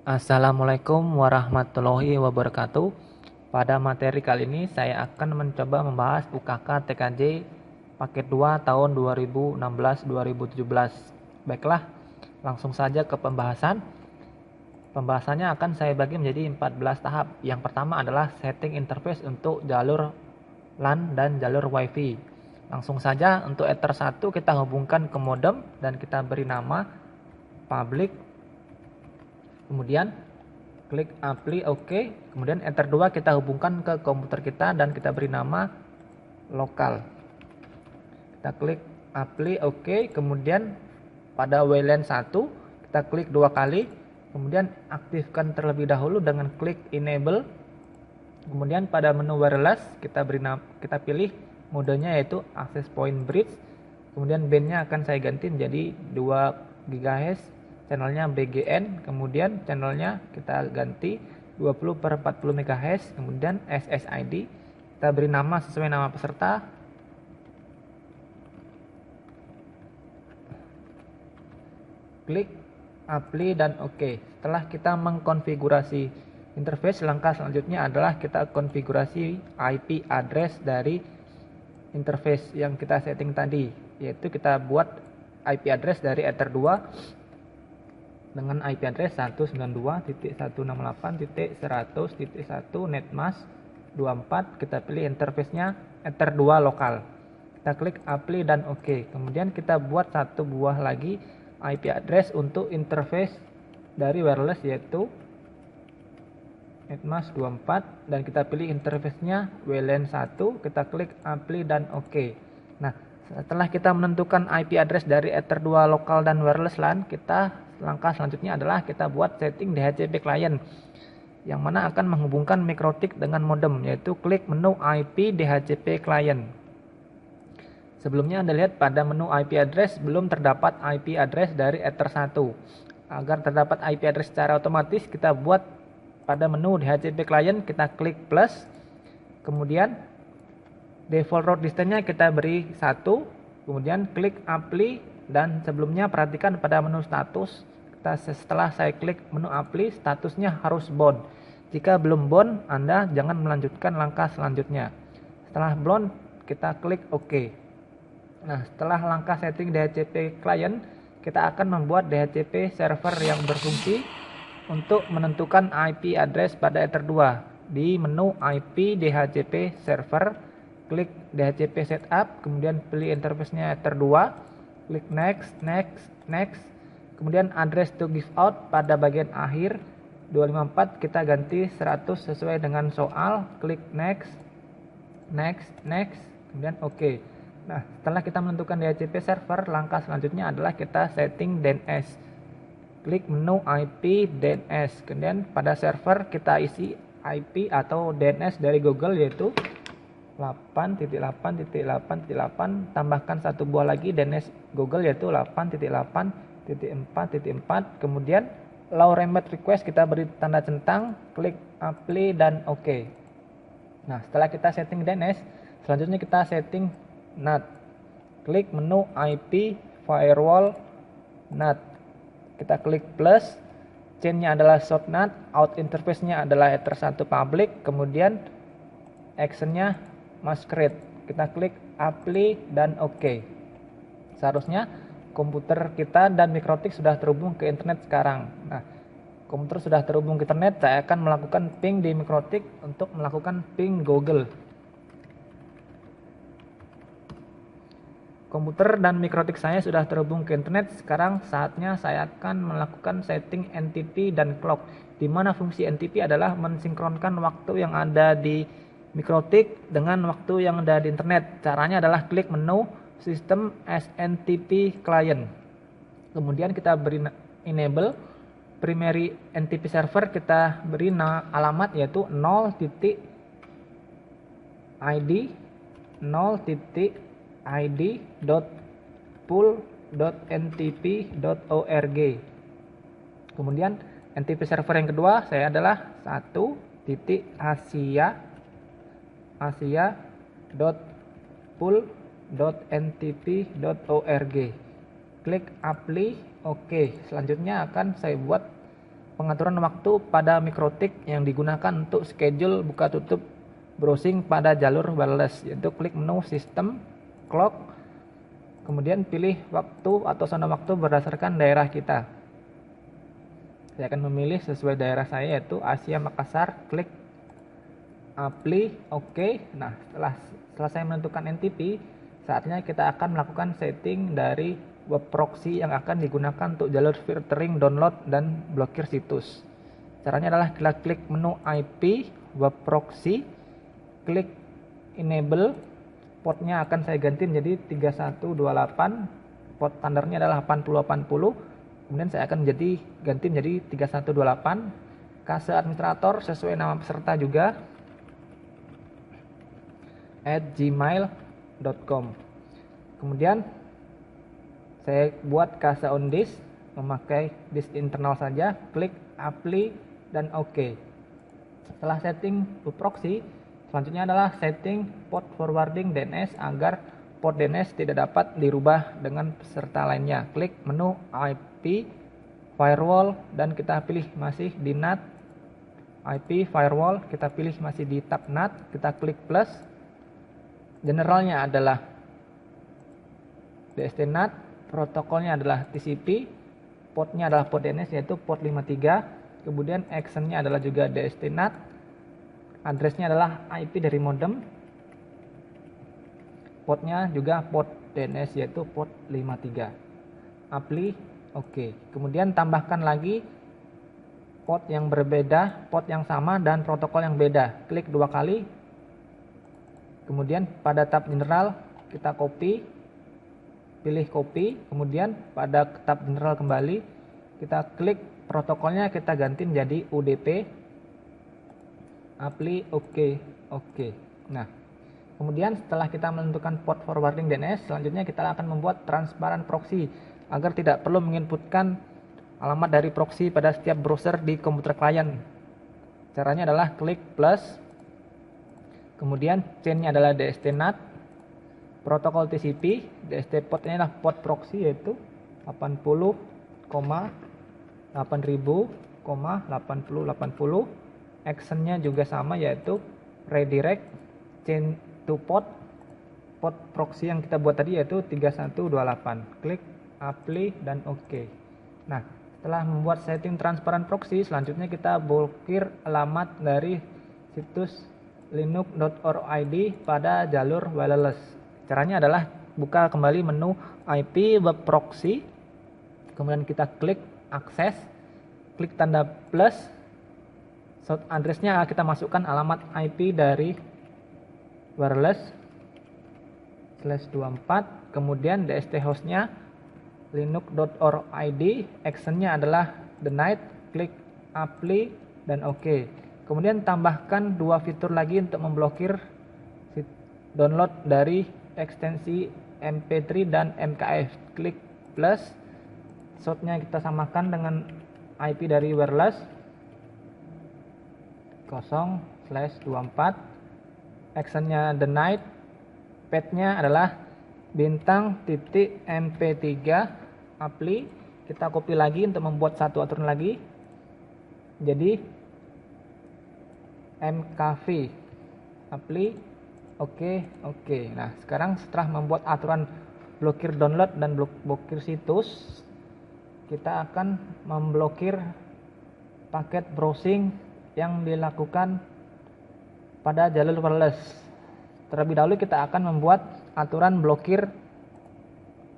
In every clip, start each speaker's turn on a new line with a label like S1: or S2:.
S1: Assalamualaikum warahmatullahi wabarakatuh. Pada materi kali ini saya akan mencoba membahas UKK TKJ paket 2 tahun 2016-2017. Baiklah, langsung saja ke pembahasan. Pembahasannya akan saya bagi menjadi 14 tahap. Yang pertama adalah setting interface untuk jalur LAN dan jalur WiFi. Langsung saja untuk Ether 1 kita hubungkan ke modem dan kita beri nama public. Kemudian klik apply OK. Kemudian Ether 2 kita hubungkan ke komputer kita dan kita beri nama lokal. Kita klik apply OK. Kemudian pada WLAN 1 kita klik 2 kali. Kemudian aktifkan terlebih dahulu dengan klik enable. Kemudian pada menu wireless kita pilih modenya yaitu access point bridge. Kemudian bandnya akan saya ganti menjadi 2 GHz. Channelnya BGN, kemudian channelnya kita ganti 20/40 MHz, kemudian SSID, kita beri nama sesuai nama peserta, klik apply dan OK. Setelah kita mengkonfigurasi interface, langkah selanjutnya adalah kita konfigurasi IP address dari interface yang kita setting tadi, yaitu kita buat IP address dari Ether 2 dengan IP address 192.168.100.1 netmask 24. Kita pilih interface-nya Ether 2 lokal. Kita klik apply dan OK. Kemudian kita buat satu buah lagi IP address untuk interface dari wireless yaitu netmask 24 dan kita pilih interface-nya WLAN 1. Kita klik apply dan OK. Nah, setelah kita menentukan IP address dari Ether 2 lokal dan wireless LAN, langkah selanjutnya adalah kita buat setting DHCP client yang mana akan menghubungkan mikrotik dengan modem, yaitu klik menu IP DHCP client. Sebelumnya Anda lihat pada menu IP address belum terdapat IP address dari Ether 1. Agar terdapat IP address secara otomatis, kita buat pada menu DHCP client, kita klik plus, kemudian default route distance-nya kita beri 1, kemudian klik apply. Dan sebelumnya perhatikan pada menu status, setelah saya klik menu apply, statusnya harus bound. Jika belum bound, Anda jangan melanjutkan langkah selanjutnya. Setelah bound, kita klik OK. Nah, setelah langkah setting DHCP client, kita akan membuat DHCP server yang berfungsi untuk menentukan IP address pada Ether 2. Di menu IP DHCP server, klik DHCP setup, kemudian pilih interface-nya Ether 2. Klik next, kemudian address to give out pada bagian akhir 254 kita ganti 100 sesuai dengan soal, klik next, kemudian OK. Nah, setelah kita menentukan DHCP server, langkah selanjutnya adalah kita setting DNS. Klik menu IP DNS, kemudian pada server kita isi IP atau DNS dari Google yaitu 8.8.8.8 tambahkan satu buah lagi DNS Google yaitu 8.8.4.4. Kemudian allow remote request kita beri tanda centang, klik apply dan OK. Nah, setelah kita setting DNS, selanjutnya kita setting NAT. Klik menu IP firewall NAT. Kita klik plus, chain-nya adalah short NAT, out interface-nya adalah Ether 1 public, kemudian action-nya masquerade. Kita klik apply dan OK. Seharusnya komputer kita dan mikrotik sudah terhubung ke internet sekarang. Nah, komputer sudah terhubung ke internet, saya akan melakukan ping di mikrotik untuk melakukan ping Google. Komputer dan mikrotik saya sudah terhubung ke internet. Sekarang saatnya saya akan melakukan setting NTP dan clock, di mana fungsi NTP adalah mensinkronkan waktu yang ada di mikrotik dengan waktu yang ada di internet. Caranya adalah klik menu System SNTP Client. Kemudian kita beri enable primary NTP server, kita beri alamat yaitu 0.id.pool.ntp.org. Kemudian NTP server yang kedua saya adalah 1.asia.pool.ntp.org. Klik apply, OK. Selanjutnya akan saya buat pengaturan waktu pada mikrotik yang digunakan untuk schedule buka tutup browsing pada jalur wireless, yaitu klik menu sistem, clock, kemudian pilih waktu atau zona waktu berdasarkan daerah kita. Saya akan memilih sesuai daerah saya, yaitu Asia Makassar, klik apply, OK. Nah, setelah selesai menentukan NTP, saatnya kita akan melakukan setting dari web proxy yang akan digunakan untuk jalur filtering, download, dan blokir situs. Caranya adalah kita klik menu IP, web proxy, klik enable, portnya akan saya ganti menjadi 3128, port standarnya adalah 8080, kemudian saya akan ganti menjadi 3128, kase administrator sesuai nama peserta juga, @gmail.com. Kemudian saya buat kase on disk, memakai disk internal saja, klik apply dan OK. Setelah setting proxy, selanjutnya adalah setting port forwarding DNS agar port DNS tidak dapat dirubah dengan peserta lainnya. Klik menu IP firewall dan kita pilih masih di NAT. IP firewall kita pilih masih di tab NAT, kita klik plus. Generalnya adalah DST NAT, protokolnya adalah TCP, portnya adalah port DNS yaitu port 53, kemudian actionnya adalah juga DST NAT, addressnya adalah IP dari modem, portnya juga port DNS yaitu port 53. Apply, OK. Kemudian tambahkan lagi port yang berbeda, port yang sama, dan protokol yang beda. Klik 2 kali. Kemudian pada tab general kita copy, pilih copy, kemudian pada tab general kembali kita klik protokolnya, kita ganti menjadi UDP, apply, OK, OK. Nah, kemudian setelah kita menentukan port forwarding DNS, selanjutnya kita akan membuat transparan proxy agar tidak perlu menginputkan alamat dari proxy pada setiap browser di komputer klien. Caranya adalah klik plus, kemudian chain-nya adalah DST NAT, protokol TCP, DST portnya adalah port proxy yaitu 80,8000,8080, actionnya juga sama yaitu redirect chain to port proxy yang kita buat tadi yaitu 3128. Klik apply dan OK. Nah, setelah membuat setting transparan proxy, selanjutnya kita blokir alamat dari situs linux.org pada jalur wireless. Caranya adalah buka kembali menu IP web proxy, kemudian kita klik akses, klik tanda plus, source address-nya kita masukkan alamat IP dari wireless /24, kemudian DST host-nya linux.org, action-nya adalah denied, klik apply dan OK. Kemudian tambahkan 2 fitur lagi untuk memblokir download dari ekstensi MP3 dan MKF. Klik plus, source-nya kita samakan dengan IP dari wireless 0/24, action-nya denied, path-nya adalah bintang.mp3, apply. Kita copy lagi untuk membuat satu aturan lagi, jadi MKV, apply, OK, OK. Nah, sekarang setelah membuat aturan blokir download dan blokir situs, kita akan memblokir paket browsing yang dilakukan pada jalur wireless. Terlebih dahulu kita akan membuat aturan blokir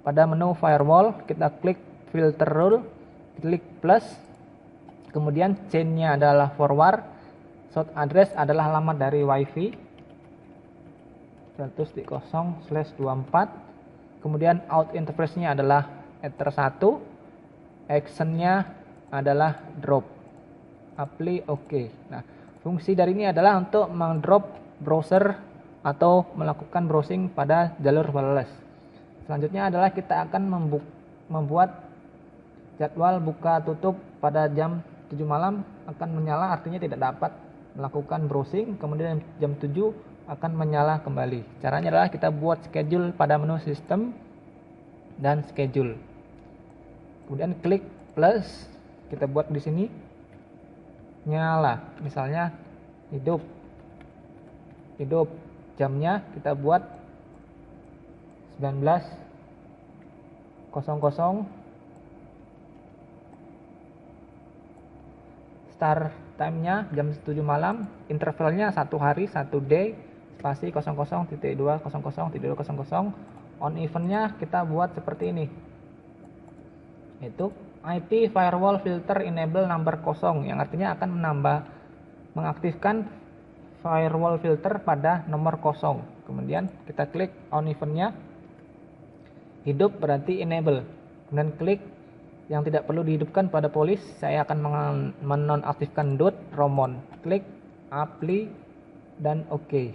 S1: pada menu firewall, kita klik filter rule, klik plus, kemudian chain-nya adalah forward, source address adalah alamat dari WiFi 100.0/24, kemudian out interface-nya adalah ether 1, action-nya adalah drop, apply, OK. Nah, fungsi dari ini adalah untuk mendrop browser atau melakukan browsing pada jalur wireless. Selanjutnya adalah kita akan membuat jadwal buka tutup pada jam 7 malam akan menyala, artinya tidak dapat melakukan browsing, kemudian jam 7 akan menyala kembali. Caranya adalah kita buat schedule pada menu sistem dan schedule. Kemudian klik plus, kita buat di sini nyala. Misalnya hidup jamnya kita buat 19.00, start time-nya jam 7 malam, intervalnya 1 hari, 1 day, spasi 00.200.200. On event-nya kita buat seperti ini, yaitu IP firewall filter enable number 0, yang artinya akan mengaktifkan firewall filter pada nomor 0. Kemudian kita klik on event-nya, hidup berarti enable, kemudian klik yang tidak perlu dihidupkan pada polis, saya akan menonaktifkan .romon, klik apply dan OK.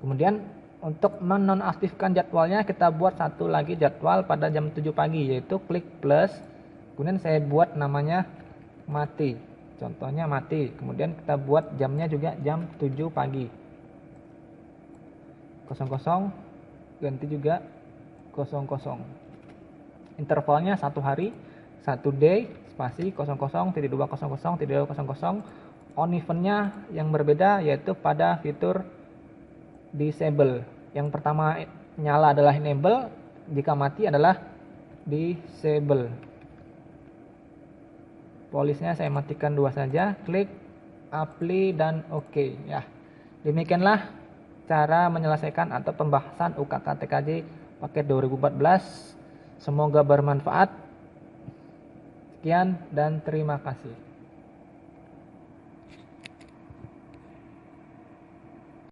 S1: Kemudian untuk menonaktifkan jadwalnya kita buat satu lagi jadwal pada jam 7 pagi, yaitu klik plus, kemudian saya buat namanya mati, contohnya mati, kemudian kita buat jamnya juga jam 7 pagi, 00 ganti juga 00. Intervalnya 1 hari, 1 day, spasi 00.200.200. On event-nya yang berbeda, yaitu pada fitur disable. Yang pertama nyala adalah enable, jika mati adalah disable. Polisnya saya matikan 2 saja, klik apply dan OK ya. Demikianlah cara menyelesaikan atau pembahasan UKK TKJ paket 2014. Semoga bermanfaat. Sekian dan terima kasih.